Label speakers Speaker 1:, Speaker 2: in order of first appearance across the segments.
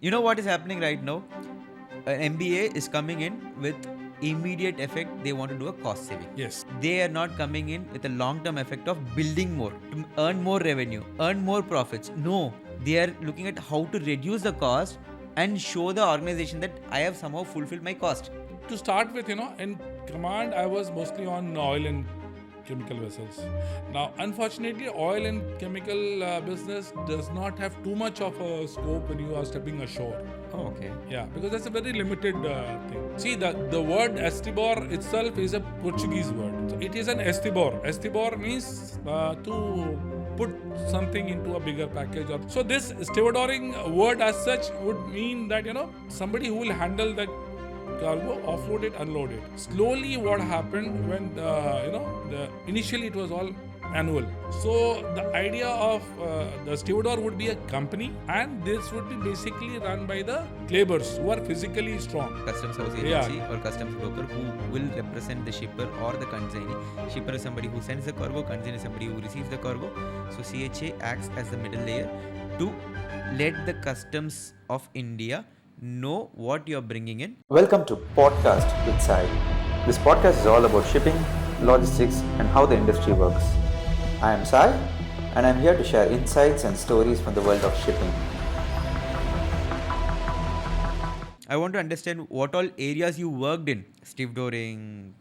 Speaker 1: You know what is happening right now? An MBA is coming in with immediate effect. They want to do a cost saving.
Speaker 2: Yes.
Speaker 1: They are not coming in with a long-term effect of building more, to earn more revenue, earn more profits. No, they are looking at how to reduce the cost and show the organization that I have somehow fulfilled my cost.
Speaker 2: To start with, in command, I was mostly on oil and chemical vessels. Now, unfortunately, oil and chemical business does not have too much of a scope when you are stepping ashore.
Speaker 1: Oh, okay.
Speaker 2: Yeah, because that's a very limited thing. See, the word Estibor itself is a Portuguese word. So it is an Estibor. Estibor means to put something into a bigger package. So this Stevedoring word as such would mean that, somebody who will handle that cargo, offload it, unload it. Slowly what happened when, initially it was all annual. So the idea of the stevedore would be a company, and this would be basically run by the laborers who are physically strong.
Speaker 1: Customs house agency or customs broker who will represent the shipper or the consignee. Shipper is somebody who sends the cargo, consignee is somebody who receives the cargo. So CHA acts as the middle layer to let the customs of India know what you're bringing in.
Speaker 3: Welcome to PortCast with Sai. This podcast is all about shipping, logistics, and how the industry works. I am Sai, and I'm here to share insights and stories from the world of shipping.
Speaker 1: I want to understand what all areas you worked in: stevedoring,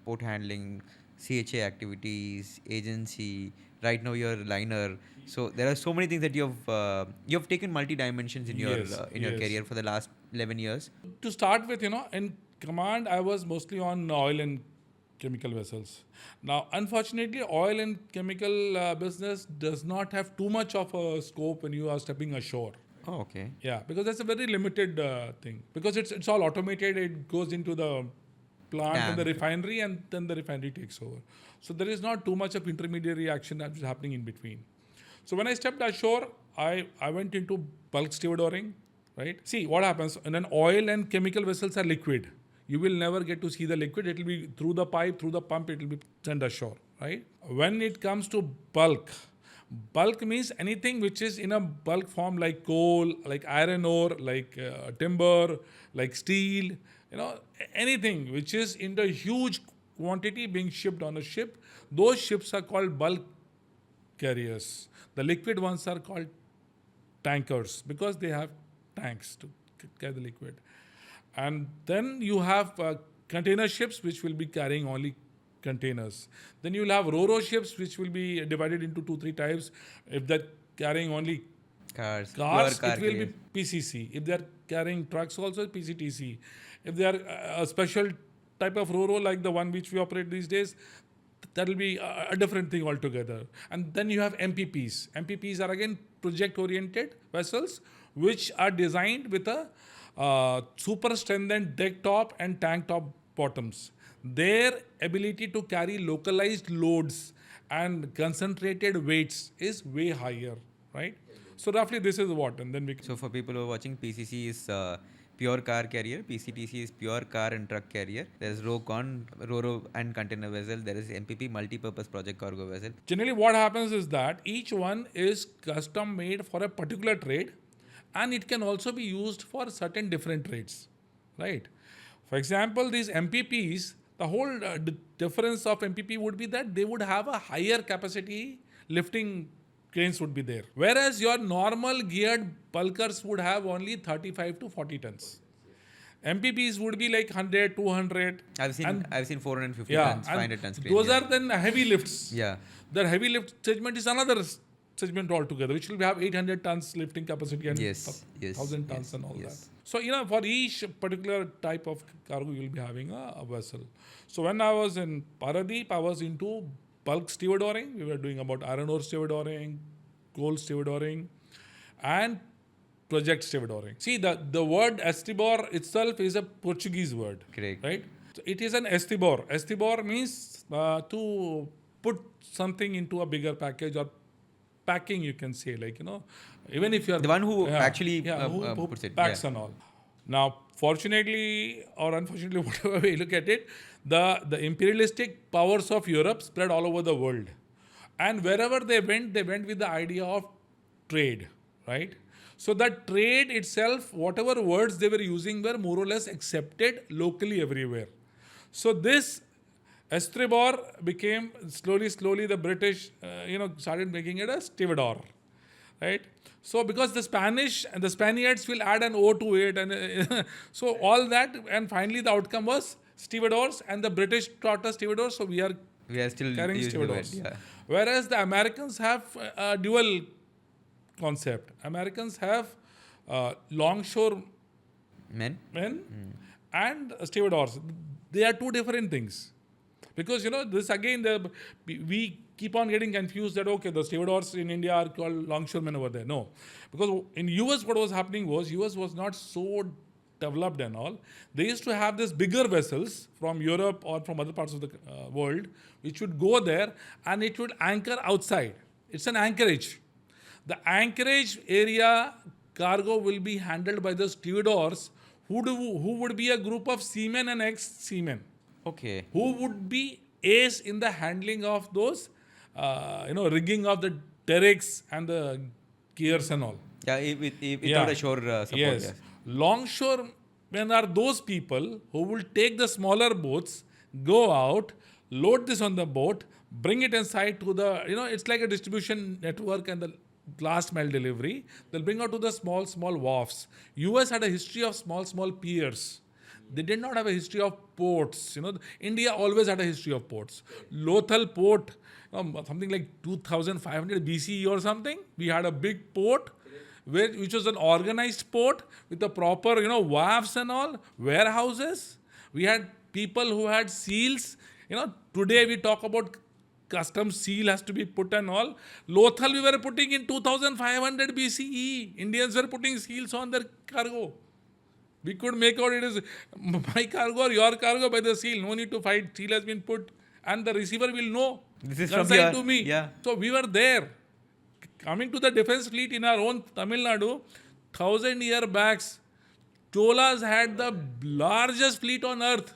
Speaker 1: port handling, CHA activities, agency. Right now you're a liner. So there are so many things that you've taken multi dimensions in your career for the last 11 years.
Speaker 2: To start with, in command, I was mostly on oil and chemical vessels. Now, unfortunately, oil and chemical business does not have too much of a scope when you are stepping ashore.
Speaker 1: Oh, okay.
Speaker 2: Yeah, because that's a very limited thing. Because it's all automated. It goes into the plant and the refinery, and then the refinery takes over. So there is not too much of intermediary action that's happening in between. So when I stepped ashore, I went into bulk stevedoring, right? See, what happens in an oil and chemical vessels are liquid. You will never get to see the liquid. It will be through the pipe, through the pump, it will be sent ashore, right? When it comes to bulk means anything which is in a bulk form, like coal, like iron ore, like timber, like steel, anything which is in the huge quantity being shipped on a ship. Those ships are called bulk carriers. The liquid ones are called tankers because they have tanks to carry the liquid. And then you have container ships which will be carrying only containers. Then you will have RoRo ships which will be divided into 2-3 types. If they're carrying only cars, it will be PCC. If they're carrying trucks also, PCTC. If they are a special type of RoRo like the one which we operate these days, that will be a different thing altogether. And then you have MPPs. MPPs are again project-oriented vessels which are designed with a super strengthened deck top and tank top bottoms. Their ability to carry localized loads and concentrated weights is way higher, right? So roughly this is what, and then
Speaker 1: So for people who are watching, PCC is pure car carrier, PCTC is pure car and truck carrier. There is Rokon, RoRo and container vessel. There is MPP, multi-purpose project cargo vessel.
Speaker 2: Generally what happens is that each one is custom made for a particular trade, and it can also be used for certain different trades, right? For example, these MPPs, the whole difference of MPP would be that they would have a higher capacity lifting cranes would be there. Whereas your normal geared bulkers would have only 35 to 40 tons. MPPs would be like 100, 200.
Speaker 1: I've seen 450 tons, 500 tons.
Speaker 2: Those are then heavy lifts.
Speaker 1: Yeah.
Speaker 2: The heavy lift segment is another segment altogether, which will have 800 tons lifting capacity and 1,000 tons and all that. So, for each particular type of cargo, you will be having a vessel. So when I was in Paradeep, I was into bulk stevedoring. We were doing about iron ore stevedoring, coal stevedoring, and project stevedoring. See, the word Estibor itself is a Portuguese word.
Speaker 1: Correct.
Speaker 2: Right? So it is an Estibor. Estibor means to put something into a bigger package or packing, you can say, even if you're
Speaker 1: the one who actually
Speaker 2: who
Speaker 1: puts it.
Speaker 2: packs and all. Now, fortunately or unfortunately, whatever way you look at it, the imperialistic powers of Europe spread all over the world. And wherever they went with the idea of trade, right? So that trade itself, whatever words they were using were more or less accepted locally everywhere. So this Estribor became slowly the British, started making it a Stevedore, right? So because the Spanish and the Spaniards will add an O to it, and so all that, and finally the outcome was Stevedores, and the British taught us Stevedores, so we are
Speaker 1: still
Speaker 2: carrying
Speaker 1: using the word.
Speaker 2: Stevedores.
Speaker 1: Yeah.
Speaker 2: Whereas the Americans have a dual concept. Americans have longshore
Speaker 1: Men.
Speaker 2: men and stevedores. They are two different things. Because this again, we keep on getting confused that okay, the stevedores in India are called longshoremen over there. No, because in US what was happening was US was not so developed and all. They used to have these bigger vessels from Europe or from other parts of the world, which would go there and it would anchor outside. It's an anchorage. The anchorage area cargo will be handled by the stevedores, who would be a group of seamen and ex-seamen,
Speaker 1: Okay.
Speaker 2: who would be ace in the handling of those, rigging of the derricks and the gears and all.
Speaker 1: Yeah, without a shore support.
Speaker 2: Yes. Longshoremen are those people who will take the smaller boats, go out, load this on the boat, bring it inside to the, it's like a distribution network and the last mile delivery. They'll bring out to the small wharfs. US had a history of small piers. They did not have a history of ports. India always had a history of ports. Lothal port, something like 2500 BCE or something. We had a big port, which was an organized port with the proper, wharves and all, warehouses. We had people who had seals. Today we talk about customs seal has to be put and all. Lothal we were putting in 2500 BCE. Indians were putting seals on their cargo. We could make out it is my cargo or your cargo by the seal. No need to fight. Seal has been put and the receiver will know.
Speaker 1: This is
Speaker 2: Consign
Speaker 1: from your,
Speaker 2: to me.
Speaker 1: Yeah.
Speaker 2: So we were there. Coming to the defense fleet in our own Tamil Nadu, 1,000-year backs, Cholas had the largest fleet on earth.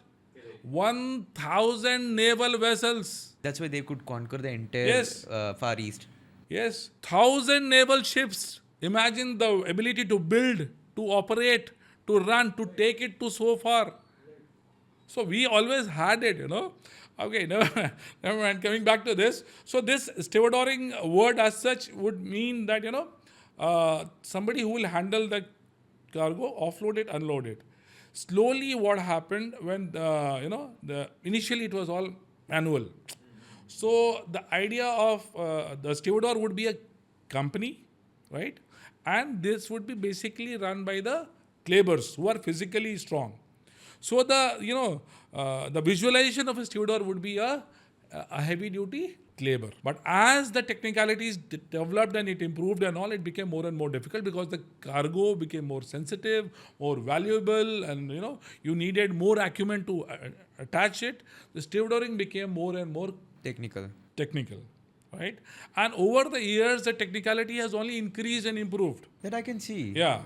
Speaker 2: 1,000 naval vessels.
Speaker 1: That's why they could conquer the entire
Speaker 2: Yes.
Speaker 1: Far East.
Speaker 2: Yes, 1,000 naval ships. Imagine the ability to build, to operate, to run, to take it to so far. So we always had it, Okay, never mind. Coming back to this. So this stevedoring word as such would mean that, somebody who will handle the cargo, offload it, unload it. Slowly what happened when, initially it was all manual. So the idea of the stevedore would be a company, right? And this would be basically run by the laborers who are physically strong. So the visualization of a stevedore would be a heavy duty labor. But as the technicalities developed and it improved and all, it became more and more difficult because the cargo became more sensitive, more valuable, and you needed more acumen to attach it. The stevedoring became more and more
Speaker 1: Technical.
Speaker 2: Right? And over the years, the technicality has only increased and improved.
Speaker 1: That I can see.
Speaker 2: Yeah.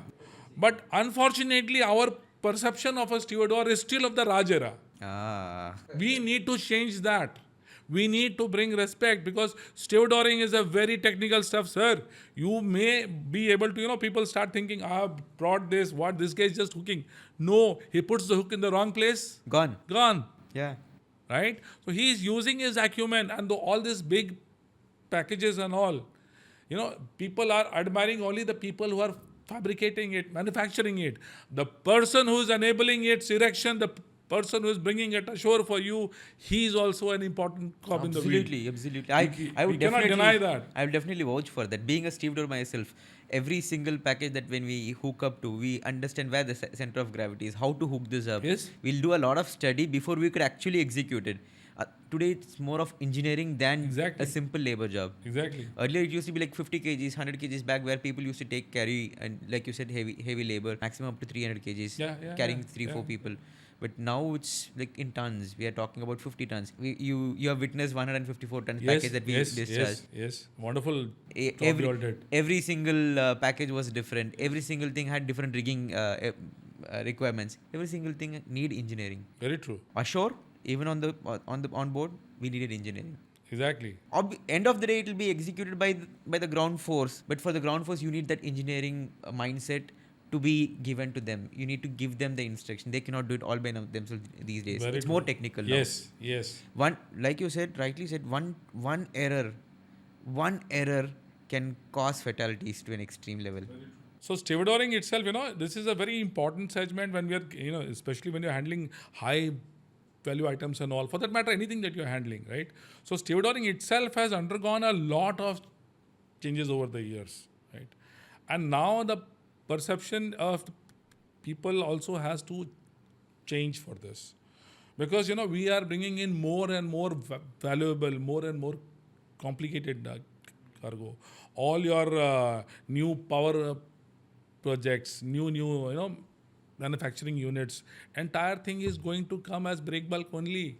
Speaker 2: But unfortunately, our perception of a stevedore is still of the Raj era.
Speaker 1: Ah.
Speaker 2: We need to change that. We need to bring respect because stevedoring is a very technical stuff, sir. You may be able to, people start thinking, brought this, what, this guy is just hooking. No, he puts the hook in the wrong place.
Speaker 1: Gone. Yeah.
Speaker 2: Right? So he is using his acumen and all these big packages and all. People are admiring only the people who are fabricating it, manufacturing it. The person who is enabling its erection, the person who is bringing it ashore for you, he is also an important cog in the wheel.
Speaker 1: Absolutely. I would
Speaker 2: we cannot
Speaker 1: definitely
Speaker 2: deny that.
Speaker 1: I will definitely vouch for that. Being a stevedore myself, every single package that when we hook up to, we understand where the center of gravity is, how to hook this up.
Speaker 2: Yes.
Speaker 1: We'll do a lot of study before we could actually execute it. Today it's more of engineering than
Speaker 2: Exactly.
Speaker 1: a simple labor job.
Speaker 2: Exactly.
Speaker 1: Earlier it used to be like 50 kgs, 100 kgs back where people used to carry and like you said heavy labor, maximum up to 300 kgs, carrying 3-4 people. But now it's like in tons. We are talking about 50 tons. You have witnessed 154 ton package that we discharged.
Speaker 2: Yes. Wonderful job
Speaker 1: Every,
Speaker 2: you all did.
Speaker 1: every single package was different. Every single thing had different rigging requirements. Every single thing need engineering.
Speaker 2: Very true.
Speaker 1: Ashore, even on board, we needed engineering.
Speaker 2: Exactly.
Speaker 1: End of the day, it will be executed by the ground force. But for the ground force, you need that engineering mindset to be given to them. You need to give them the instruction. They cannot do it all by themselves these days.
Speaker 2: Very
Speaker 1: It's more
Speaker 2: true.
Speaker 1: technical now.
Speaker 2: Yes, yes.
Speaker 1: One, like you said, rightly said, one error can cause fatalities to an extreme level.
Speaker 2: So stevedoring itself, this is a very important segment when we are, especially when you're handling high value items and all. For that matter, anything that you're handling, right? So stevedoring itself has undergone a lot of changes over the years, right? And now the perception of the people also has to change for this. Because, we are bringing in more and more valuable, more and more complicated cargo. All your new power projects, new, manufacturing units, entire thing is going to come as breakbulk only.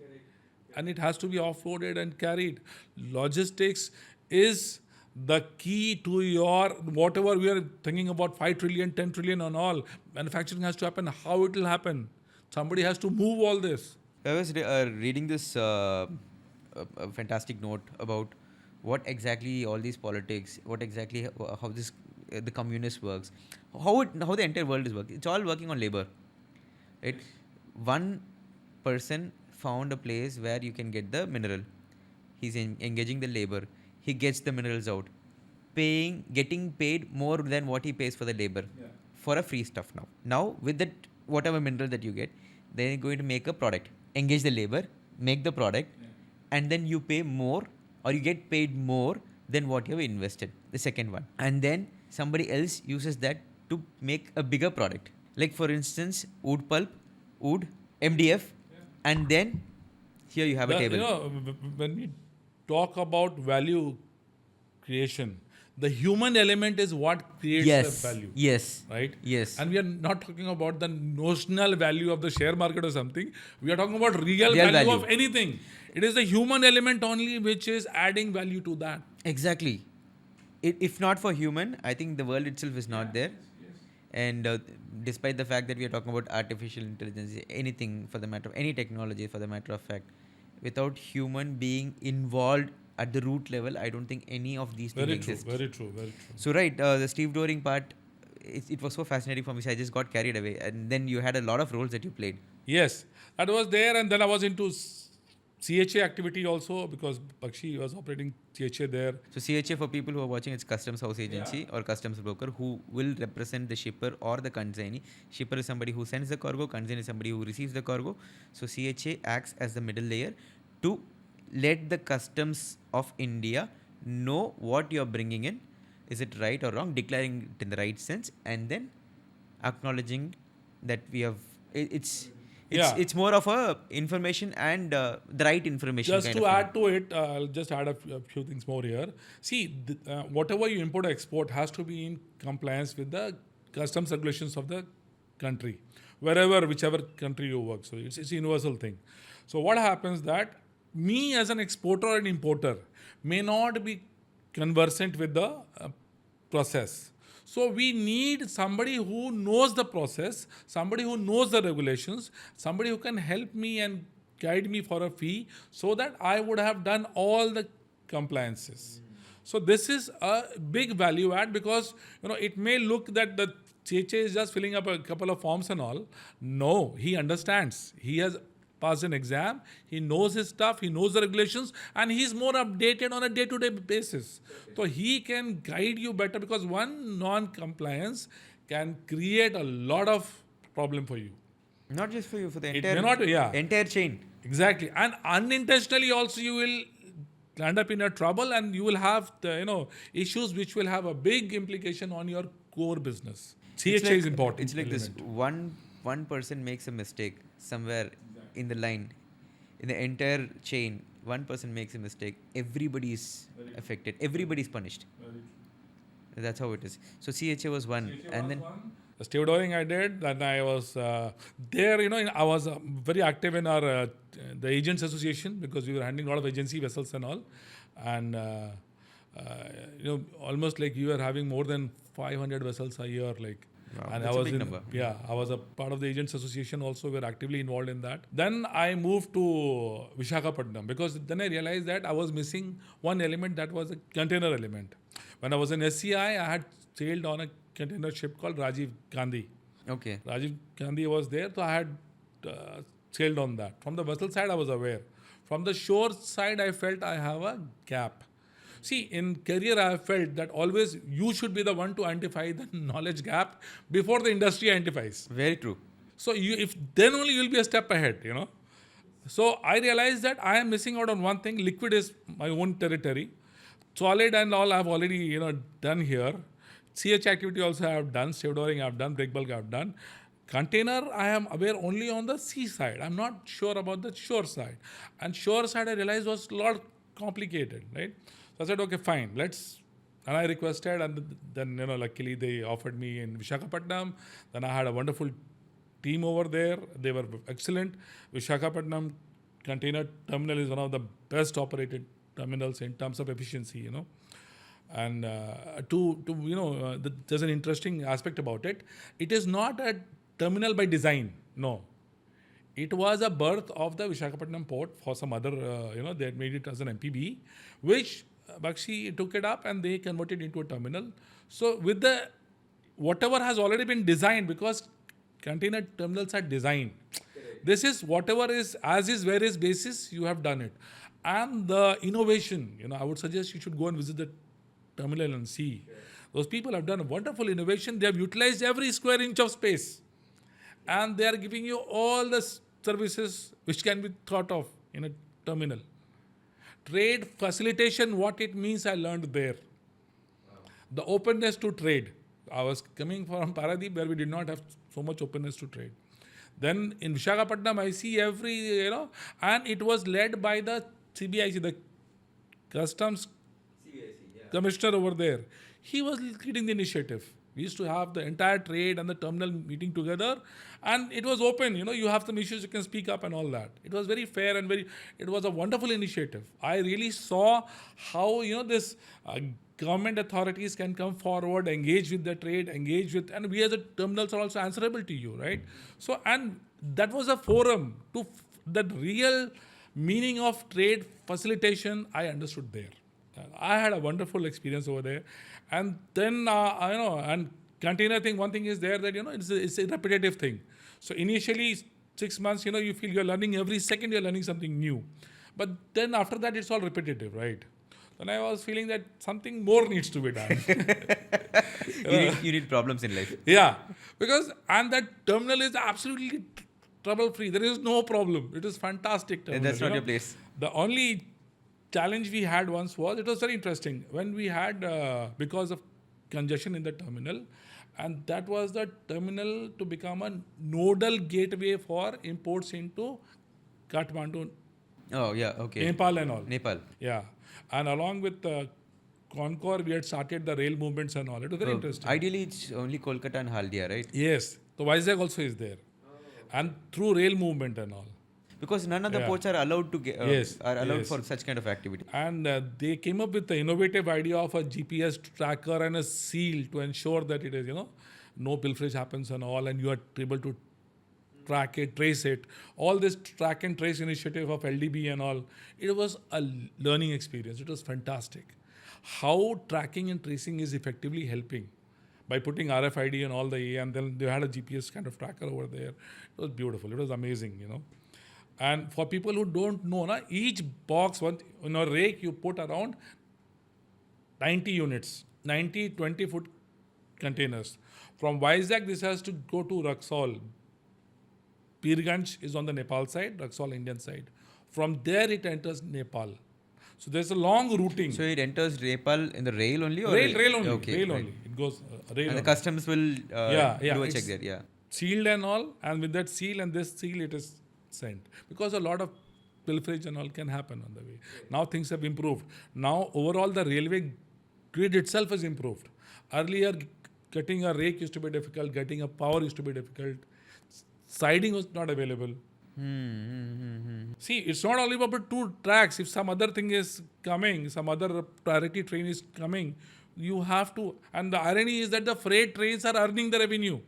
Speaker 2: And it has to be offloaded and carried. Logistics is the key to your, whatever we are thinking about, 5 trillion, 10 trillion and all. Manufacturing has to happen. How it will happen? Somebody has to move all this.
Speaker 1: I was reading this a fantastic note about what exactly all these politics, what exactly how this the communist works, how the entire world is working. It's all working on labor, right? One person found a place where you can get the mineral. He's engaging the labor. He gets the minerals out, getting paid more than what he pays for the labor for a free stuff now. Now with that whatever mineral that you get, they're going to make a product. Engage the labor, make the product, and then you pay more or you get paid more than what you have invested. The second one. And then somebody else uses that to make a bigger product. Like for instance, wood pulp, wood, MDF, and then here you have a table.
Speaker 2: When we talk about value creation, the human element is what creates the value.
Speaker 1: Yes.
Speaker 2: Right?
Speaker 1: Yes.
Speaker 2: And we are not talking about the notional value of the share market or something. We are talking about real value of anything. It is the human element only which is adding value to that.
Speaker 1: Exactly. If not for human, I think the world itself is not there.
Speaker 2: Yes.
Speaker 1: And despite the fact that we are talking about artificial intelligence, anything for the matter of any technology for the matter of fact, without human being involved at the root level, I don't think any of these things exist.
Speaker 2: Very true.
Speaker 1: So right, the stevedoring part, it was so fascinating for me. So I just got carried away. And then you had a lot of roles that you played.
Speaker 2: Yes, that was there. And then I was into CHA activity also because Bakshi was operating CHA there.
Speaker 1: So CHA, for people who are watching, it's Customs House Agency or Customs Broker who will represent the shipper or the consignee. Shipper is somebody who sends the cargo, consignee is somebody who receives the cargo. So CHA acts as the middle layer to let the Customs of India know what you're bringing in. Is it right or wrong? Declaring it in the right sense and then acknowledging that we have... It's more of a information and the right information.
Speaker 2: Just to add to it, I'll just add a few things more here. See, whatever you import or export has to be in compliance with the customs regulations of the country, whichever country you work. So it's a universal thing. So what happens that me as an exporter or an importer may not be conversant with the process. So we need somebody who knows the process, somebody who knows the regulations, somebody who can help me and guide me for a fee so that I would have done all the compliances. So this is a big value add because, it may look that the CHA is just filling up a couple of forms and all. No, he understands. He has passed an exam, he knows his stuff, he knows the regulations, and he's more updated on a day-to-day basis. So he can guide you better because one non-compliance can create a lot of problem for you.
Speaker 1: Not just for you, for the entire chain.
Speaker 2: Exactly. And unintentionally also you will land up in a trouble and you will have issues which will have a big implication on your core business. CHA is important.
Speaker 1: It's like this, one person makes a mistake somewhere in the line, in the entire chain, one person makes a mistake, everybody is affected, everybody is punished. That's how it is. So CHA was one.
Speaker 2: The stevedoring I did, and I was there, I was very active in our the agents association because we were handling a lot of agency vessels and all. And, almost like you were having more than 500 vessels a year, like
Speaker 1: Wow,
Speaker 2: And
Speaker 1: that's
Speaker 2: I
Speaker 1: a
Speaker 2: was
Speaker 1: big number.
Speaker 2: I was a part of the agents association also. We're actively involved in that. Then I moved to Vishakhapatnam because then I realized that I was missing one element, that was a container element. When I was in SCI, I had sailed on a container ship called Rajiv Gandhi.
Speaker 1: Okay.
Speaker 2: Rajiv Gandhi was there, so I had sailed on that. From the vessel side, I was aware. From the shore side, I felt I have a gap. See, in career, I have felt that always you should be the one to identify the knowledge gap before the industry identifies.
Speaker 1: Very true.
Speaker 2: So you, if then only you'll be a step ahead, So I realized that I am missing out on one thing. Liquid is my own territory. Solid and all I've already, done here. CH activity also I have done. Stevedoring I have done. Breakbulk I have done. Container I am aware only on the sea side. I'm not sure about the shore side. And shore side I realized was a lot complicated, right? So I said, okay, fine, let's. And I requested, and then luckily they offered me in Vishakhapatnam. Then I had a wonderful team over there. They were excellent. Vishakhapatnam container terminal is one of the best operated terminals in terms of efficiency, And there's an interesting aspect about it. It is not a terminal by design. No. It was a birth of the Vishakhapatnam port for some other, they had made it as an MPB, which Bakshi took it up and they converted into a terminal. So with the, whatever has already been designed, because container terminals are designed. This is whatever is, as is, where is basis, you have done it. And the innovation, I would suggest you should go and visit the terminal and see. Those people have done a wonderful innovation. They have utilized every square inch of space. And they are giving you all the services which can be thought of in a terminal. Trade facilitation, what it means, I learned there. The openness to trade. I was coming from Paradeep where we did not have so much openness to trade. Then in Vishakhapatnam, I see every, and it was led by the CBIC, the Customs Commissioner over there. He was leading the initiative. We used to have the entire trade and the terminal meeting together, and it was open. You have some issues, you can speak up and all that. It was very fair and it was a wonderful initiative. I really saw how, this government authorities can come forward, engage with the trade, and we as the terminals are also answerable to you, right? So, and that was a forum to the real meaning of trade facilitation I understood there. I had a wonderful experience over there. And then, and container thing, one thing is there that, it's a repetitive thing. So initially 6 months, you feel you're learning every second, you're learning something new. But then after that, it's all repetitive, right? Then I was feeling that something more needs to be done.
Speaker 1: You need problems in life.
Speaker 2: Yeah, and that terminal is absolutely trouble-free. There is no problem. It is fantastic terminal.
Speaker 1: And that's not your place.
Speaker 2: The only challenge we had once was, it was very interesting, when we had, because of congestion in the terminal, and that was the terminal to become a nodal gateway for imports into Kathmandu,
Speaker 1: Oh, yeah, okay.
Speaker 2: Nepal and all.
Speaker 1: Nepal.
Speaker 2: Yeah. And along with Concor, we had started the rail movements and all. It was very interesting.
Speaker 1: Ideally, it's only Kolkata and Haldia, right?
Speaker 2: Yes. So Vizag also is there. And through rail movement and all.
Speaker 1: Because none of the ports are allowed to get, for such kind of activity.
Speaker 2: And they came up with the innovative idea of a GPS tracker and a seal to ensure that it is, no pilferage happens and all, and you are able to track it, trace it. All this track and trace initiative of LDB and all, it was a learning experience. It was fantastic. How tracking and tracing is effectively helping by putting RFID and all the and then they had a GPS kind of tracker over there. It was beautiful. It was amazing, And for people who don't know, each box, in a rake, you put around 90 units, 90 20-foot containers. From Vizag, this has to go to Raxaul. Pirganj is on the Nepal side, Raxaul Indian side. From there, it enters Nepal. So there's a long routing.
Speaker 1: So it enters Nepal in the rail only? Or
Speaker 2: rail only.
Speaker 1: Okay,
Speaker 2: rail
Speaker 1: right.
Speaker 2: only. It goes rail
Speaker 1: And
Speaker 2: only.
Speaker 1: the customs will do a check there, yeah.
Speaker 2: Sealed and all, and with that seal and this seal, it is sent. Because a lot of pilferage and all can happen on the way. Now things have improved. Now overall the railway grid itself has improved. Earlier, getting a rake used to be difficult, getting a power used to be difficult. Siding was not available. See, it's not only about 2 tracks. If some other thing is coming, some other priority train is coming, you have to, and the irony is that the freight trains are earning the revenue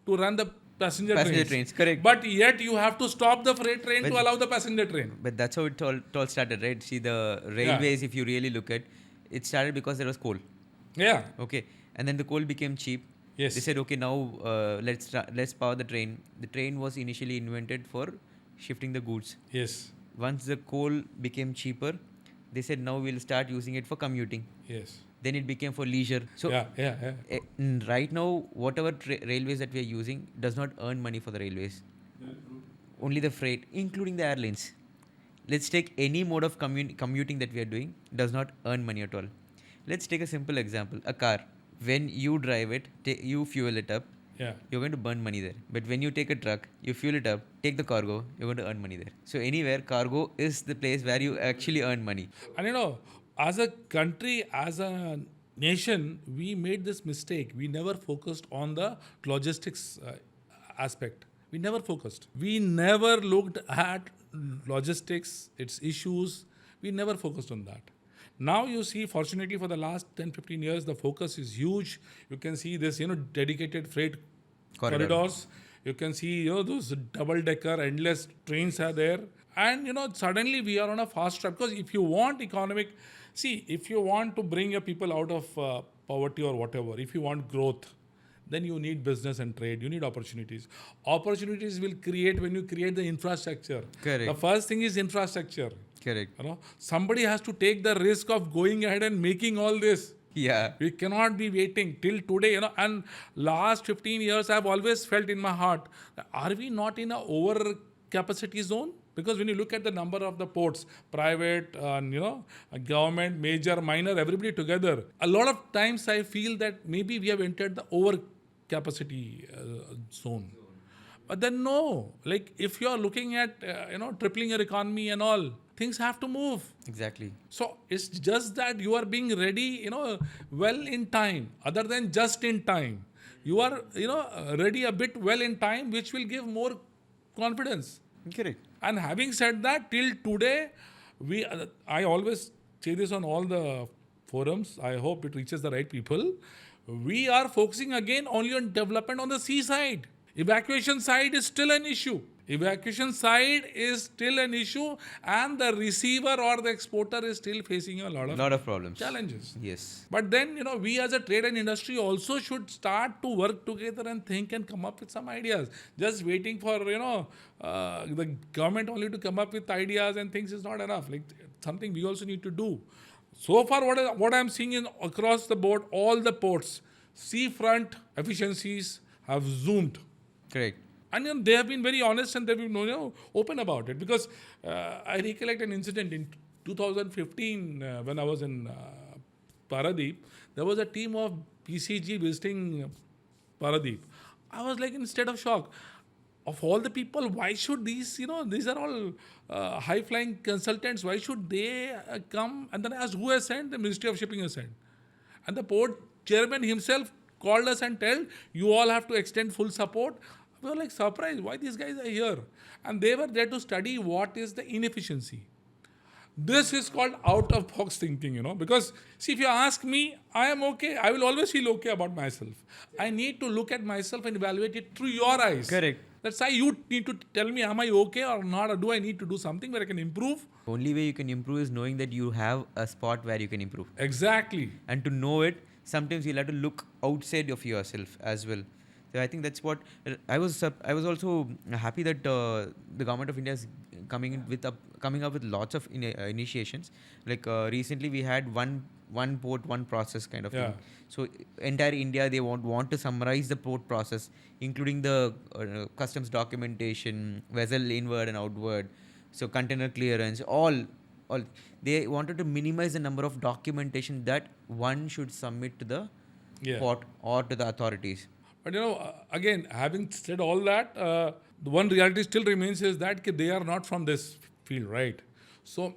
Speaker 2: to run the passenger
Speaker 1: trains, correct.
Speaker 2: But yet you have to stop the freight train
Speaker 1: But-
Speaker 2: to allow the passenger train.
Speaker 1: But that's how it all started, right? See, the railways, if you really look at, it started because there was coal.
Speaker 2: Yeah.
Speaker 1: Okay, and then the coal became cheap.
Speaker 2: Yes.
Speaker 1: They said, okay, now let's power the train. The train was initially invented for shifting the goods.
Speaker 2: Yes.
Speaker 1: Once the coal became cheaper, they said now we'll start using it for commuting.
Speaker 2: Yes.
Speaker 1: Then it became for leisure. So
Speaker 2: Yeah.
Speaker 1: right now, whatever railways that we are using does not earn money for the railways. Only the freight, including the airlines. Let's take any mode of commuting that we are doing, does not earn money at all. Let's take a simple example. A car. When you drive it, you fuel it up,
Speaker 2: Yeah.
Speaker 1: you're going to burn money there. But when you take a truck, you fuel it up, take the cargo, you're going to earn money there. So anywhere, cargo is the place where you actually earn money.
Speaker 2: And as a country, as a nation, we made this mistake. We never focused on the logistics aspect. We never focused. We never looked at logistics, its issues. We never focused on that. Now you see, fortunately for the last 10-15 years, the focus is huge. You can see this, dedicated freight corridors. You can see, those double-decker, endless trains are there. And, suddenly we are on a fast track. Because if you want if you want to bring your people out of poverty or whatever, if you want growth, then you need business and trade. You need opportunities. Opportunities will create when you create the infrastructure.
Speaker 1: Correct.
Speaker 2: The first thing is infrastructure.
Speaker 1: Correct.
Speaker 2: Somebody has to take the risk of going ahead and making all this.
Speaker 1: Yeah.
Speaker 2: We cannot be waiting till today, and last 15 years I've always felt in my heart, are we not in a over capacity zone? Because when you look at the number of the ports, private, government, major, minor, everybody together, a lot of times I feel that maybe we have entered the over capacity zone. But then no, like if you are looking at, tripling your economy and all, things have to move.
Speaker 1: Exactly.
Speaker 2: So it's just that you are being ready, well in time, other than just in time. You are, ready a bit well in time, which will give more confidence.
Speaker 1: Correct.
Speaker 2: And having said that, till today, I always say this on all the forums. I hope it reaches the right people. We are focusing again only on development on the seaside. Evacuation side is still an issue. Evacuation side is still an issue, and the receiver or the exporter is still facing a lot of
Speaker 1: problems.
Speaker 2: challenges.
Speaker 1: Yes.
Speaker 2: But then, we as a trade and industry also should start to work together and think and come up with some ideas. Just waiting for, the government only to come up with ideas and things is not enough. Like something we also need to do. So far, what I'm seeing in across the board, all the ports, seafront efficiencies have zoomed.
Speaker 1: Correct.
Speaker 2: And they have been very honest and they've been open about it. Because I recollect an incident in 2015 when I was in Paradeep. There was a team of PCG visiting Paradeep. I was like in a state of shock. Of all the people, why should these are all high-flying consultants, why should they come? And then I asked who has sent? The Ministry of Shipping has sent. And the port chairman himself called us and told, you all have to extend full support. We were like surprised why these guys are here. And they were there to study what is the inefficiency. This is called out-of-box thinking, because, see, if you ask me, I am okay. I will always feel okay about myself. I need to look at myself and evaluate it through your eyes.
Speaker 1: Correct.
Speaker 2: That's why you need to tell me, am I okay or not? Or do I need to do something where I can improve?
Speaker 1: Only way you can improve is knowing that you have a spot where you can improve.
Speaker 2: Exactly.
Speaker 1: And to know it, sometimes you'll have to look outside of yourself as well. So I think that's what I was also happy that the government of India is coming up with lots of initiations. Like recently we had one port, one process kind of thing. So entire India, they want to summarize the port process, including the customs documentation, vessel inward and outward, so container clearance, all. They wanted to minimize the number of documentation that one should submit to the port or to the authorities.
Speaker 2: But again, having said all that, the one reality still remains is that they are not from this field, right? So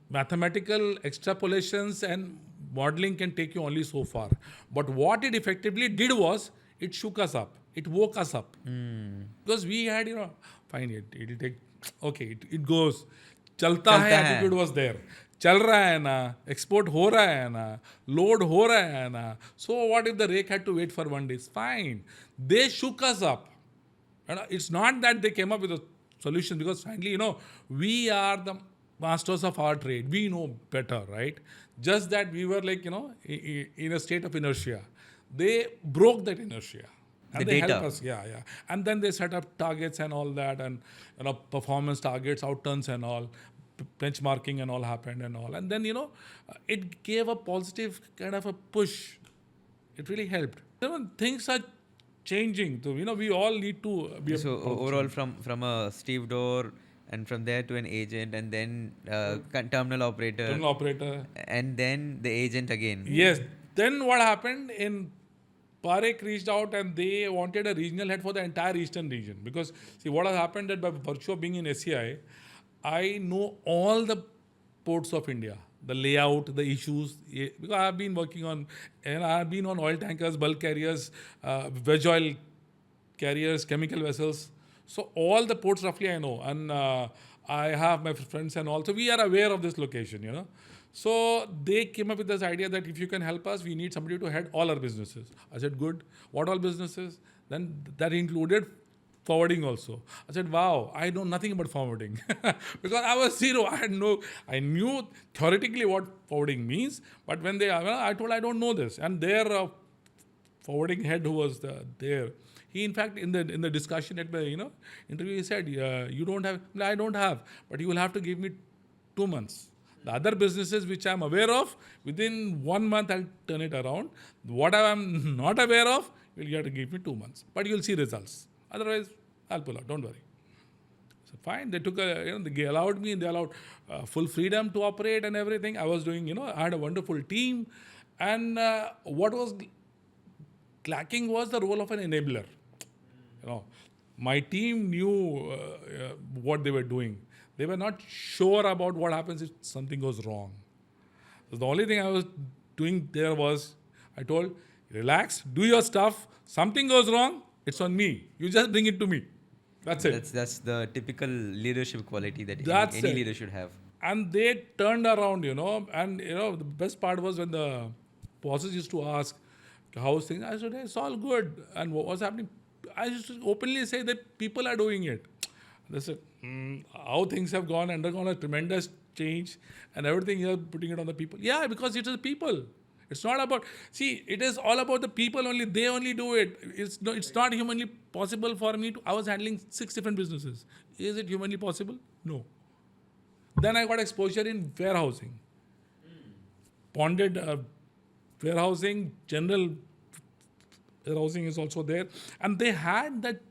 Speaker 2: mathematical extrapolations and modeling can take you only so far. But what it effectively did was, it shook us up. It woke us up. Because we had, fine, it'll take, okay, it goes. Chalta hai attitude was there. चल रहा है ना, export हो रहा है ना, load हो रहा है ना. So what if the rake had to wait for 1 day? Fine. They shook us up. And it's not that they came up with a solution, because finally, we are the masters of our trade. We know better, right? Just that we were like, in a state of inertia. They broke that inertia. And
Speaker 1: The
Speaker 2: they
Speaker 1: data.
Speaker 2: help us, yeah. And then they set up targets and all that, and performance targets, outturns and all, benchmarking and all happened and all. And then it gave a positive kind of a push. It really helped. Things are changing. So we all need to be.
Speaker 1: So overall, from a stevedore, and from there to an agent, and then terminal operator,
Speaker 2: Terminal operator.
Speaker 1: and then the agent again.
Speaker 2: Yes. Then what happened in Parek reached out and they wanted a regional head for the entire eastern region. Because see what has happened, that by virtue of being in SCI, I know all the ports of India, the layout, the issues. Because I have been working on, and I have been on oil tankers, bulk carriers, veg oil carriers, chemical vessels. So all the ports roughly I know, and I have my friends and all. So we are aware of this location, So they came up with this idea that if you can help us, we need somebody to head all our businesses. I said, good. What all businesses? Then that included forwarding also. I said, wow, I know nothing about forwarding. Because I was zero. I knew theoretically what forwarding means. But when I told I don't know this. And their forwarding head who was there, he in fact in the discussion at the interview, he said, you don't have, I don't have, but you will have to give me 2 months. The other businesses which I'm aware of, within 1 month I'll turn it around. What I'm not aware of, you'll have to give me 2 months. But you'll see results. Otherwise, I'll pull out. Don't worry. So fine. They took they allowed me, they allowed full freedom to operate and everything. I was doing, I had a wonderful team. And what was lacking was the role of an enabler. My team knew what they were doing. They were not sure about what happens if something goes wrong. So the only thing I was doing there was, I told, relax, do your stuff. Something goes wrong, it's on me. You just bring it to me. That's it.
Speaker 1: That's the typical leadership quality that any leader should have.
Speaker 2: And they turned around, and the best part was when the bosses used to ask, how's things? I said, hey, it's all good. And what was happening? I used to openly say that people are doing it. They said, how things have undergone a tremendous change, and everything you're putting it on the people. Yeah, because it is people. It's not about, it is all about the people only. They only do it. It's not humanly possible for me to, I was handling 6 different businesses. Is it humanly possible? No. Then I got exposure in warehousing. Bonded warehousing, general warehousing is also there. And they had that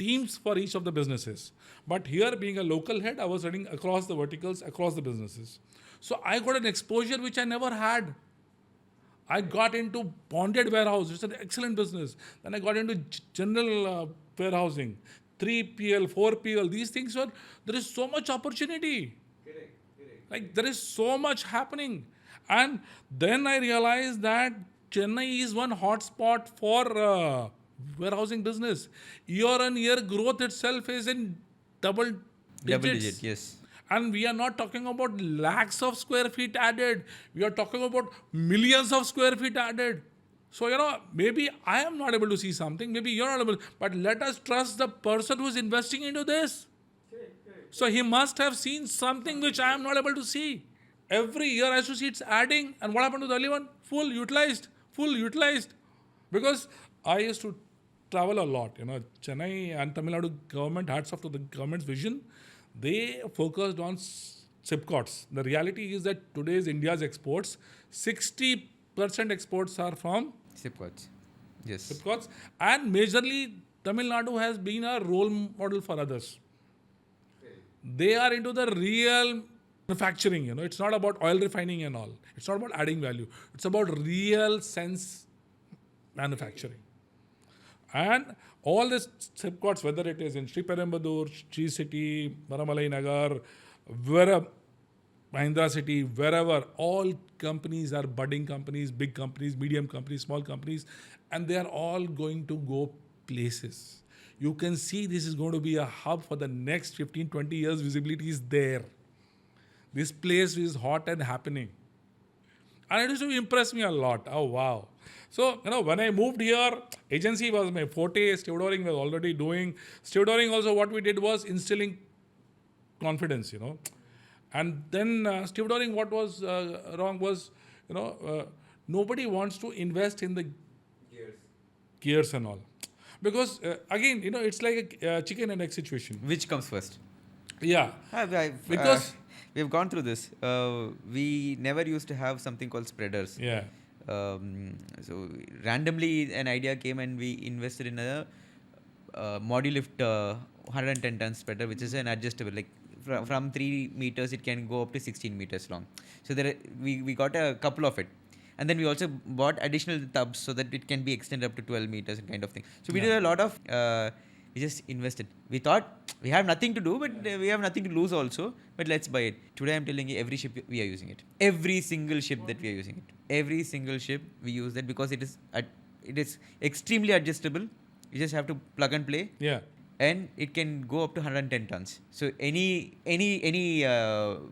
Speaker 2: teams for each of the businesses. But here, being a local head, I was running across the verticals, across the businesses. So I got an exposure which I never had. I got into bonded warehouse. It's an excellent business. Then I got into general warehousing, 3PL, 4PL. These things there is so much opportunity. Correct. Like there is so much happening. And then I realized that Chennai is one hotspot for warehousing business. Year-on-year growth itself is in double digits.
Speaker 1: Double digit, yes.
Speaker 2: And we are not talking about lakhs of square feet added. We are talking about millions of square feet added. So, maybe I am not able to see something. Maybe you're not able. But let us trust the person who is investing into this. So he must have seen something which I am not able to see. Every year I used to see it's adding. And what happened to the early one? Full utilized. Because I used to travel a lot. Chennai and Tamil Nadu government, hats off to the government's vision. They focused on SIPCOTs. The reality is that today's India's exports, 60% exports are from
Speaker 1: SIPCOTs. Yes.
Speaker 2: SIPCOTs. And majorly, Tamil Nadu has been a role model for others. They are into the real manufacturing. It's not about oil refining and all. It's not about adding value. It's about real sense manufacturing. And all these SIPCOTs, whether it is in Sri Perumbudur, Sri City, Varamalai Nagar, wherever, Mahindra City, wherever, all companies are budding companies, big companies, medium companies, small companies, and they are all going to go places. You can see this is going to be a hub for the next 15, 20 years. Visibility is there. This place is hot and happening. And it used to impress me a lot. Oh, wow. So, when I moved here, agency was my forte. Stevedoring was already doing. Stevedoring also, what we did was instilling confidence, And then Stevedoring, what was wrong was, nobody wants to invest in the gears and all. Because, again, it's like a chicken and egg situation.
Speaker 1: Which comes first?
Speaker 2: Yeah.
Speaker 1: Because we've gone through this. We never used to have something called spreaders.
Speaker 2: Yeah.
Speaker 1: So randomly an idea came and we invested in a Modulift 110 ton spreader, which is an adjustable. Like from 3 meters, it can go up to 16 meters long. So we got a couple of it. And then we also bought additional tubs so that it can be extended up to 12 meters and kind of thing. So we did a lot of, we just invested. We thought we have nothing to do, but we have nothing to lose also. But let's buy it. Today I'm telling you, every ship we are using it. Every single ship that we are using it. Every single ship we use that because it is extremely adjustable. You just have to plug and play.
Speaker 2: Yeah.
Speaker 1: And it can go up to 110 tons. So any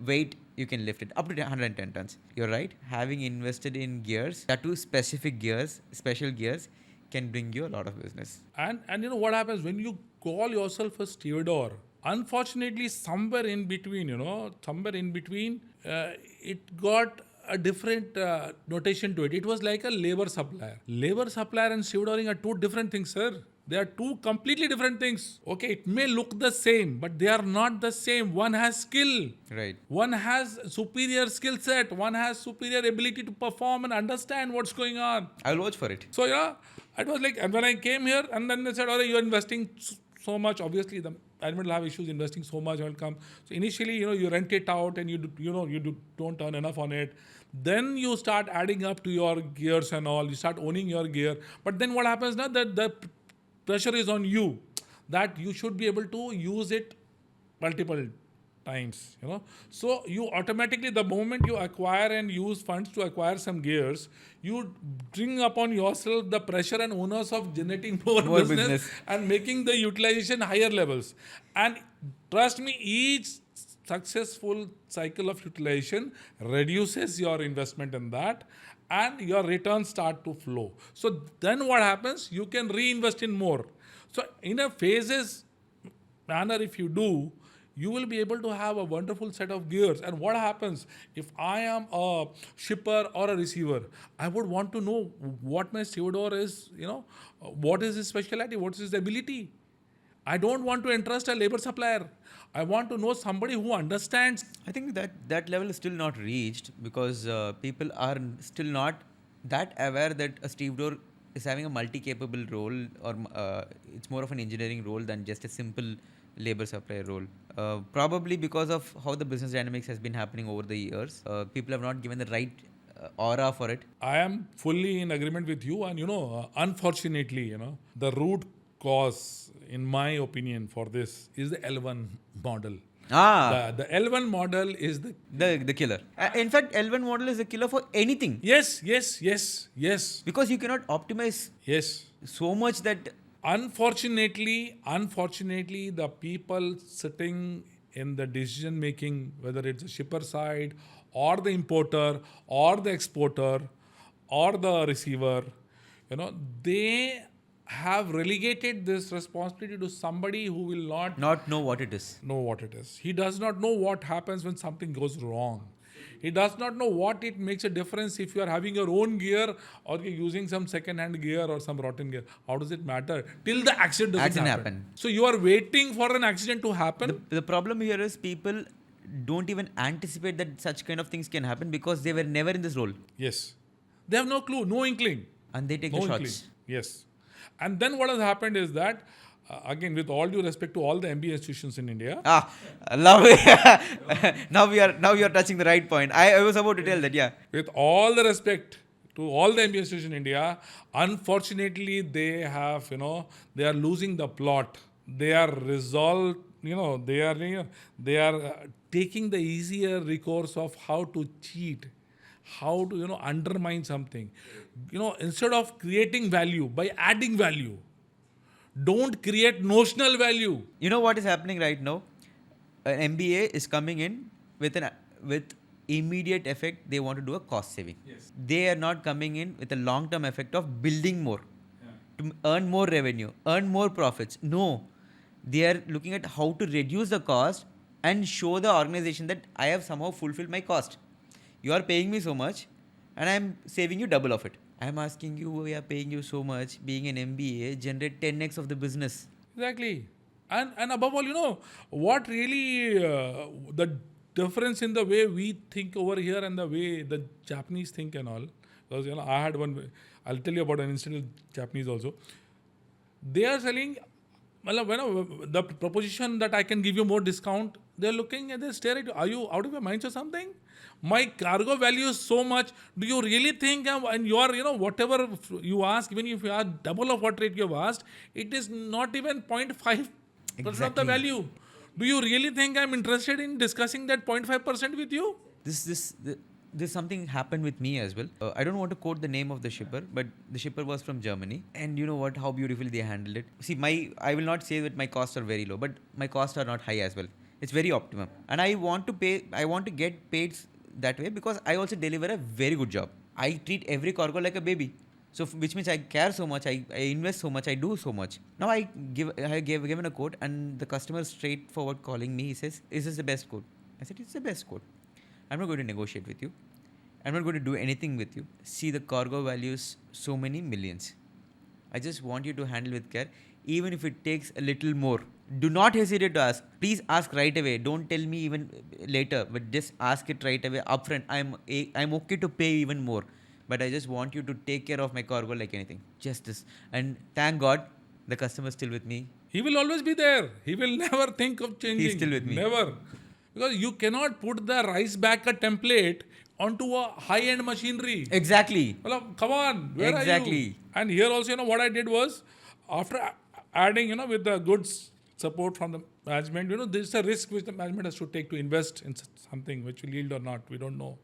Speaker 1: weight you can lift it up to 110 tons. You're right. Having invested in gears, that too specific gears, special gears, can bring you a lot of business.
Speaker 2: And what happens when you call yourself a stevedore? Unfortunately, somewhere in between, it got a different notation to it. It was like a labor supplier. Labor supplier and stevedoring are two different things, sir. They are two completely different things. Okay, it may look the same, but they are not the same. One has skill.
Speaker 1: Right.
Speaker 2: One has superior skill set. One has superior ability to perform and understand what's going on.
Speaker 1: I'll watch for it.
Speaker 2: So, it was like, and when I came here, and then they said, oh, you're investing so much. Obviously, the admin will have issues investing so much. Will come. So initially, you rent it out and you don't earn enough on it. Then you start adding up to your gears and all. You start owning your gear. But then what happens now? That the pressure is on you that you should be able to use it multiple times, So you automatically, the moment you acquire and use funds to acquire some gears, you bring upon yourself the pressure and onus of generating more business and making the utilization higher levels. And trust me, each successful cycle of utilization reduces your investment in that and your returns start to flow. So then what happens? You can reinvest in more. So in a phases manner, if you do, you will be able to have a wonderful set of gears. And what happens if I am a shipper or a receiver? I would want to know what my stevedore is, what is his specialty, what is his ability. I don't want to entrust a labor supplier. I want to know somebody who understands.
Speaker 1: I think that level is still not reached because people are still not that aware that a stevedore is having a multi-capable role or it's more of an engineering role than just a simple labor supplier role. Probably because of how the business dynamics has been happening over the years. People have not given the right aura for it.
Speaker 2: I am fully in agreement with you. And, unfortunately, the root cause, in my opinion, for this is the L1 model. The L1 model is
Speaker 1: the killer. In fact, L1 model is the killer for anything.
Speaker 2: Yes.
Speaker 1: Because you cannot optimize so much that...
Speaker 2: Unfortunately, the people sitting in the decision making, whether it's the shipper side or the importer or the exporter or the receiver, they have relegated this responsibility to somebody who will
Speaker 1: not know what it is.
Speaker 2: He does not know what happens when something goes wrong. He does not know what it makes a difference if you are having your own gear or you're using some second-hand gear or some rotten gear. How does it matter? Till the accident doesn't happen. So you are waiting for an accident to happen.
Speaker 1: The problem here is people don't even anticipate that such kind of things can happen because they were never in this role.
Speaker 2: Yes. They have no clue, no inkling.
Speaker 1: And they take the shots.
Speaker 2: Yes. And then what has happened is that, again, with all due respect to all the MBA institutions in India.
Speaker 1: Love it. Now you are touching the right point. I was about to tell that, yeah.
Speaker 2: With all the respect to all the MBA institutions in India, unfortunately, they have, they are losing the plot. They are resolved, they are taking the easier recourse of how to cheat, how to, undermine something. Instead of creating value by adding value, don't create notional value.
Speaker 1: You know what is happening right now? An MBA is coming in with with immediate effect. They want to do a cost saving.
Speaker 2: Yes.
Speaker 1: They are not coming in with a long term effect of building more, to earn more revenue, earn more profits. No, they are looking at how to reduce the cost and show the organization that I have somehow fulfilled my cost. You are paying me so much, and I am saving you double of it. I am asking you, we are paying you so much. Being an MBA, generate 10x of the business.
Speaker 2: Exactly. And above all, what really the difference in the way we think over here and the way the Japanese think and all. Because, I had one, I'll tell you about an incident with Japanese also. They are selling, the proposition that I can give you more discount, they're looking and they stare at you. Are you out of your minds or something? My cargo value is so much. Do you really think, and you are, whatever you ask, even if you ask double of what rate you have asked, it is not even 0.5% of the value. Do you really think I'm interested in discussing that 0.5% with you?
Speaker 1: This something happened with me as well. I don't want to quote the name of the shipper, but the shipper was from Germany, and you know what? How beautifully they handled it. See, I will not say that my costs are very low, but my costs are not high as well. It's very optimum, and I want to get paid that way because I also deliver a very good job. I treat every cargo like a baby. So which means I care so much, I invest so much, I do so much. Now I have given a quote, and the customer straightforward calling me. He says, "Is this the best quote?" I said, "It's the best quote. I'm not going to negotiate with you. I'm not going to do anything with you. See, the cargo values so many millions. I just want you to handle with care, even if it takes a little more. Do not hesitate to ask. Please ask right away. Don't tell me even later, but just ask it right away upfront. I'm okay to pay even more, but I just want you to take care of my cargo like anything. Just this." And thank God, the customer is still with me.
Speaker 2: He will always be there. He will never think of changing.
Speaker 1: He's still with me.
Speaker 2: Never. Because you cannot put the rice backer template onto a high-end machinery.
Speaker 1: Exactly.
Speaker 2: Well, come on, where are you?
Speaker 1: Exactly.
Speaker 2: And here also, what I did was, after adding, with the good support from the management, this is a risk which the management has to take to invest in something which will yield or not. We don't know.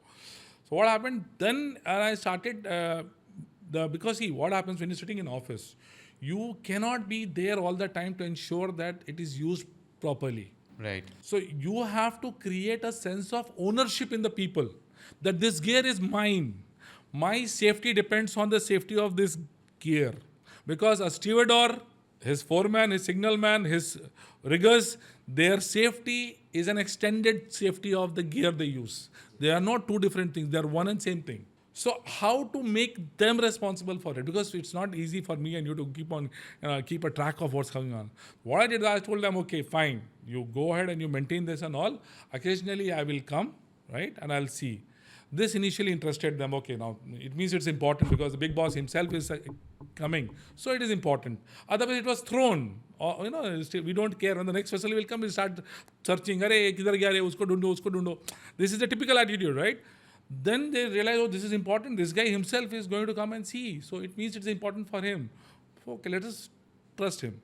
Speaker 2: So what happened then? I started because see, what happens when you're sitting in office, you cannot be there all the time to ensure that it is used properly.
Speaker 1: Right.
Speaker 2: So you have to create a sense of ownership in the people, that this gear is mine. My safety depends on the safety of this gear. Because a stevedore, his foreman, his signalman, his riggers, their safety is an extended safety of the gear they use. They are not two different things. They are one and same thing. So how to make them responsible for it? Because it's not easy for me and you to keep a track of what's going on. What I did, I told them, okay, fine. You go ahead and you maintain this and all. Occasionally I will come, right? And I'll see. This initially interested them. Okay, now it means it's important because the big boss himself is coming. So it is important. Otherwise it was thrown. Or, we don't care. When the next vessel will come, we'll start searching. Arey, kidhar gaya re, usko dundo. This is the typical attitude, right? Then they realize, oh, this is important. This guy himself is going to come and see. So it means it's important for him. Okay, let us trust him.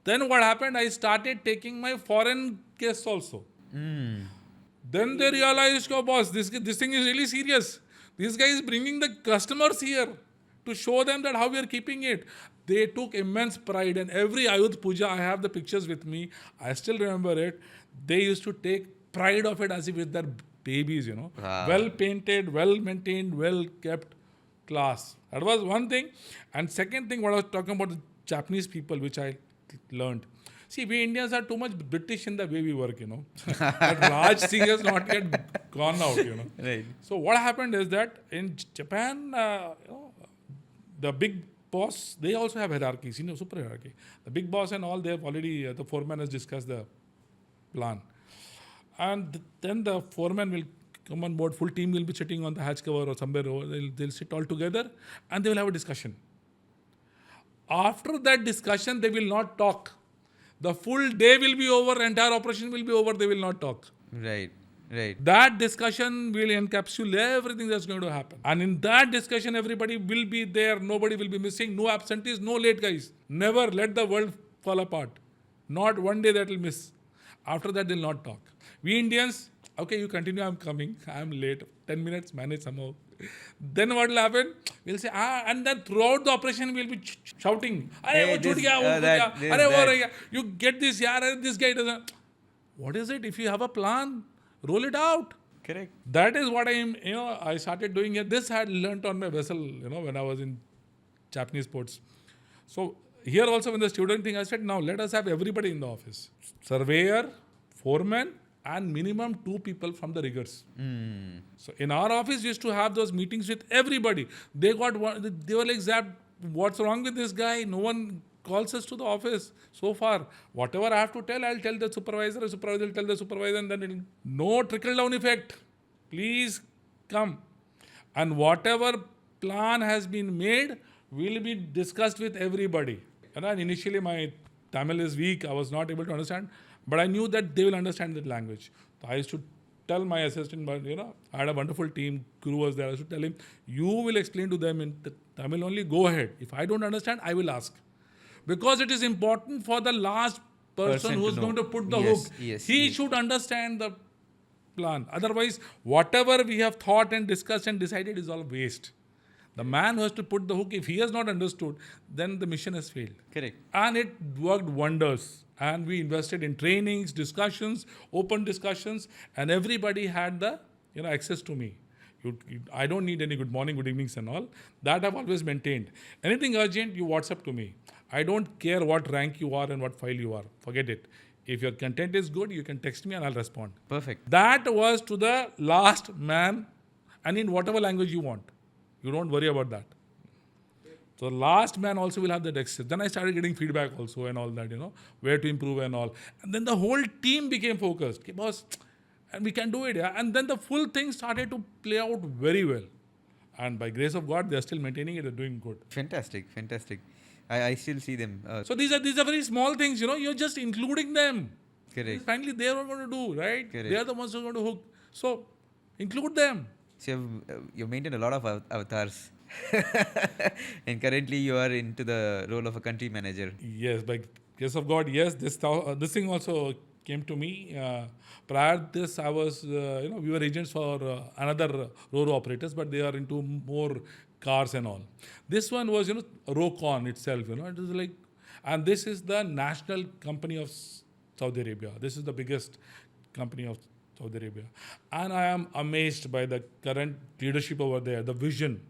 Speaker 2: Then what happened? I started taking my foreign guests also. Then they realized, oh boss, this thing is really serious. This guy is bringing the customers here to show them that how we are keeping it. They took immense pride, and every Ayudh Puja, I have the pictures with me. I still remember it. They used to take pride of it as if it's their babies,
Speaker 1: Wow.
Speaker 2: Well painted, well maintained, well kept, class. That was one thing. And second thing, what I was talking about the Japanese people, which I learned. See, we Indians are too much British in the way we work, That Raj Singh has not yet gone out,
Speaker 1: Right.
Speaker 2: So what happened is that in Japan, the big boss, they also have hierarchies, super hierarchy. The big boss and all, they have already, the foreman has discussed the plan. And then the foreman will come on board, full team will be sitting on the hatch cover or somewhere, they'll sit all together and they will have a discussion. After that discussion, they will not talk. The full day will be over, entire operation will be over, they will not talk.
Speaker 1: Right.
Speaker 2: That discussion will encapsulate everything that's going to happen. And in that discussion, everybody will be there, nobody will be missing, no absentees, no late guys. Never let the world fall apart. Not one day that will miss. After that, they'll not talk. We Indians, okay, you continue, I'm coming, I'm late, 10 minutes, manage somehow. Then what will happen? We'll say, and then throughout the operation, we'll be shouting,
Speaker 1: Hey,
Speaker 2: you get this, this guy doesn't. What is it? If you have a plan, roll it out.
Speaker 1: Correct.
Speaker 2: That is what I started doing here. This I had learnt on my vessel, when I was in Japanese ports. So here also when the student thing, I said, now let us have everybody in the office. Surveyor, foreman, and minimum 2 people from the riggers. So in our office, we used to have those meetings with everybody. They were like, Zap, what's wrong with this guy? No one calls us to the office so far. Whatever I have to tell, I'll tell the supervisor will tell the supervisor, and then no trickle down effect. Please come. And whatever plan has been made will be discussed with everybody. And then initially my Tamil is weak. I was not able to understand, but I knew that they will understand that language. So I used to tell my assistant, but I had a wonderful team. Guru was there. I used to tell him, you will explain to them in Tamil only. Go ahead. If I don't understand, I will ask. Because it is important for the last person who is going to put the hook. He should understand the plan. Otherwise, whatever we have thought and discussed and decided is all waste. The man who has to put the hook, if he has not understood, then the mission has failed.
Speaker 1: Correct.
Speaker 2: And it worked wonders. And we invested in trainings, discussions, open discussions, and everybody had the access to me. I don't need any good morning, good evenings and all. That I've always maintained. Anything urgent, you WhatsApp to me. I don't care what rank you are and what file you are. Forget it. If your content is good, you can text me and I'll respond.
Speaker 1: Perfect.
Speaker 2: That was to the last man, and in whatever language you want. You don't worry about that. So last man also will have that access. Then I started getting feedback also and all that, where to improve and all. And then the whole team became focused. Okay, boss, and we can do it. Yeah? And then the full thing started to play out very well. And by grace of God, they're still maintaining it. They're doing good.
Speaker 1: Fantastic. I still see them.
Speaker 2: So these are very small things, you're just including them.
Speaker 1: Correct.
Speaker 2: Finally, they are going to do, right?
Speaker 1: Correct.
Speaker 2: They are the ones who are going to hook. So include them.
Speaker 1: So you maintain a lot of avatars. And currently you are into the role of a country manager.
Speaker 2: Yes, by grace of God, yes. This thing also came to me. Prior to this, I was, we were agents for another RoRo operators, but they are into more cars and all. This one was, Rokon itself, it was like, and this is the national company of Saudi Arabia. This is the biggest company of Saudi Arabia. And I am amazed by the current leadership over there, the vision.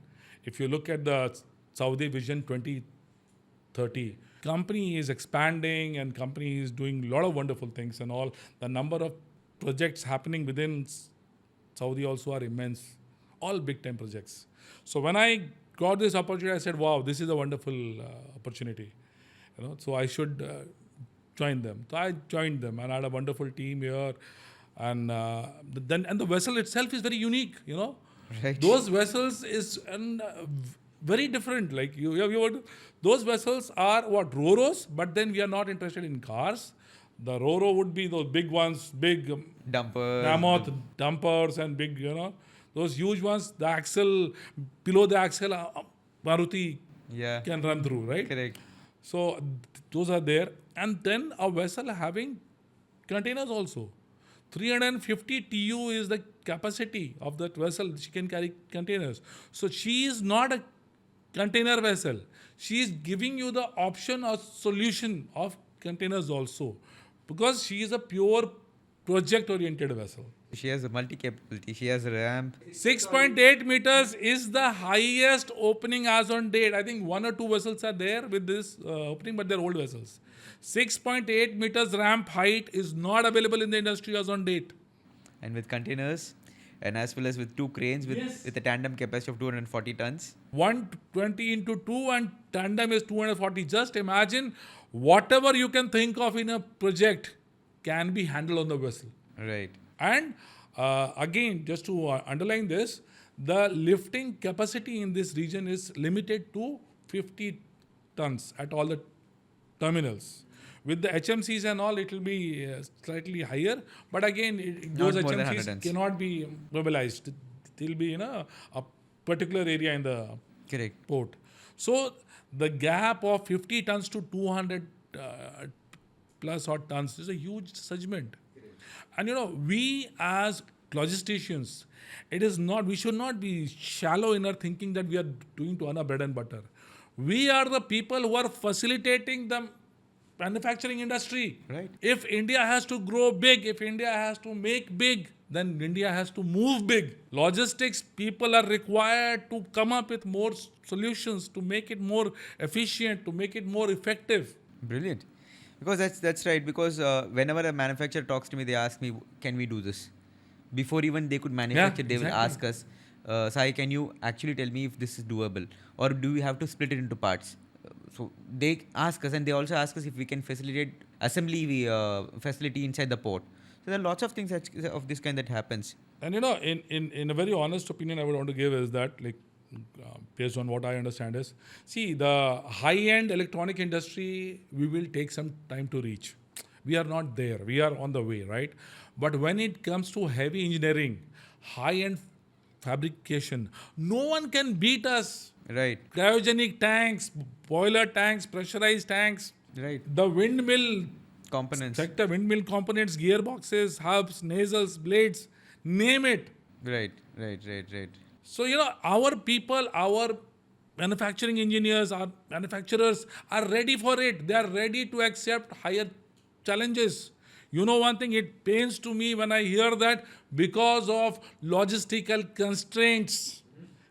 Speaker 2: If you look at the Saudi Vision 2030, company is expanding and company is doing a lot of wonderful things and all. The number of projects happening within Saudi also are immense. All big time projects. So when I got this opportunity, I said, wow, this is a wonderful opportunity. So I should join them. So I joined them and I had a wonderful team here. And the vessel itself is very unique,
Speaker 1: Right.
Speaker 2: Those vessels is very different. Like those vessels are RoRos, but then we are not interested in cars. The RoRo would be those big ones, big
Speaker 1: Dumpers.
Speaker 2: mammoth dumpers and big, those huge ones. The axle, below the axle, Maruti can run through, right?
Speaker 1: Correct.
Speaker 2: So those are there. And then a vessel having containers also. 350 TU is the capacity of that vessel. She can carry containers. So she is not a container vessel. She is giving you the option or solution of containers also. Because she is a pure project-oriented vessel.
Speaker 1: She has a multi-capability. She has a ramp.
Speaker 2: 6.8 meters is the highest opening as on date. I think 1 or 2 vessels are there with this opening, but they're old vessels. 6.8 meters ramp height is not available in the industry as on date.
Speaker 1: And with containers, and as well as with 2 cranes with a tandem capacity of 240 tons.
Speaker 2: 120 into 2 and tandem is 240. Just imagine whatever you can think of in a project can be handled on the vessel.
Speaker 1: Right.
Speaker 2: And again, just to underline this, the lifting capacity in this region is limited to 50 tons at all the terminals. With the HMCs and all, it will be slightly higher. But again, those HMCs cannot be mobilized. They will be in a particular area in the port. So the gap of 50 tons to 200 plus odd tons is a huge segment. And we as logisticians, we should not be shallow in our thinking that we are doing to earn a bread and butter. We are the people who are facilitating the manufacturing industry.
Speaker 1: Right.
Speaker 2: If India has to grow big, if India has to make big, then India has to move big. Logistics people are required to come up with more solutions to make it more efficient, to make it more effective.
Speaker 1: Brilliant. Because that's right. Because whenever a manufacturer talks to me, they ask me, "Can we do this?" Before even they could manufacture, they will
Speaker 2: exactly.
Speaker 1: ask us, "Sai, can you actually tell me if this is doable, or do we have to split it into parts?" So they ask us, and they also ask us if we can facilitate assembly facility inside the port. So there are lots of things of this kind that happens.
Speaker 2: And in a very honest opinion, I would want to give is that, like, based on what I understand is, see, the high-end electronic industry, we will take some time to reach. We are not there. We are on the way, right? But when it comes to heavy engineering, high-end fabrication, no one can beat us.
Speaker 1: Right.
Speaker 2: Cryogenic tanks, boiler tanks, pressurized tanks,
Speaker 1: Right.
Speaker 2: the windmill
Speaker 1: Components.
Speaker 2: sector, windmill components, gearboxes, hubs, nacelles, blades, name it.
Speaker 1: Right. Right. Right. Right.
Speaker 2: So, our people, our manufacturing engineers, our manufacturers are ready for it. They are ready to accept higher challenges. One thing, it pains to me when I hear that because of logistical constraints,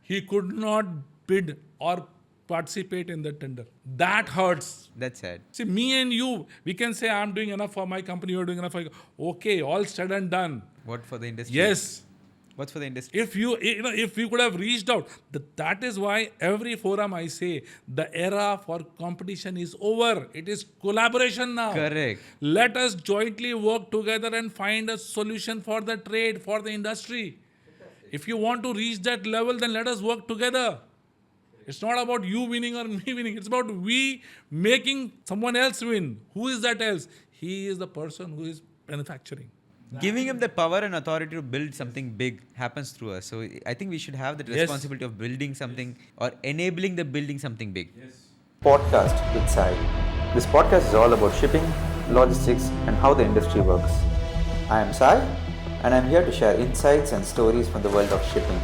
Speaker 2: he could not bid or participate in the tender. That hurts.
Speaker 1: That's sad.
Speaker 2: See, me and you, we can say, I'm doing enough for my company, you're doing enough for your... Okay, all said and done.
Speaker 1: What for the industry?
Speaker 2: Yes.
Speaker 1: What's for the industry?
Speaker 2: If we could have reached out, that is why every forum I say, the era for competition is over. It is collaboration now.
Speaker 1: Correct.
Speaker 2: Let us jointly work together and find a solution for the trade, for the industry. If you want to reach that level, then let us work together. It's not about you winning or me winning. It's about we making someone else win. Who is that else? He is the person who is manufacturing.
Speaker 1: Giving him the power and authority to build something big happens through us. So I think we should have the
Speaker 2: Yes.
Speaker 1: responsibility of building something or enabling the building something big.
Speaker 3: PortCast with Sai. This podcast is all about shipping, logistics, and how the industry works. I am Sai, and I'm here to share insights and stories from the world of shipping.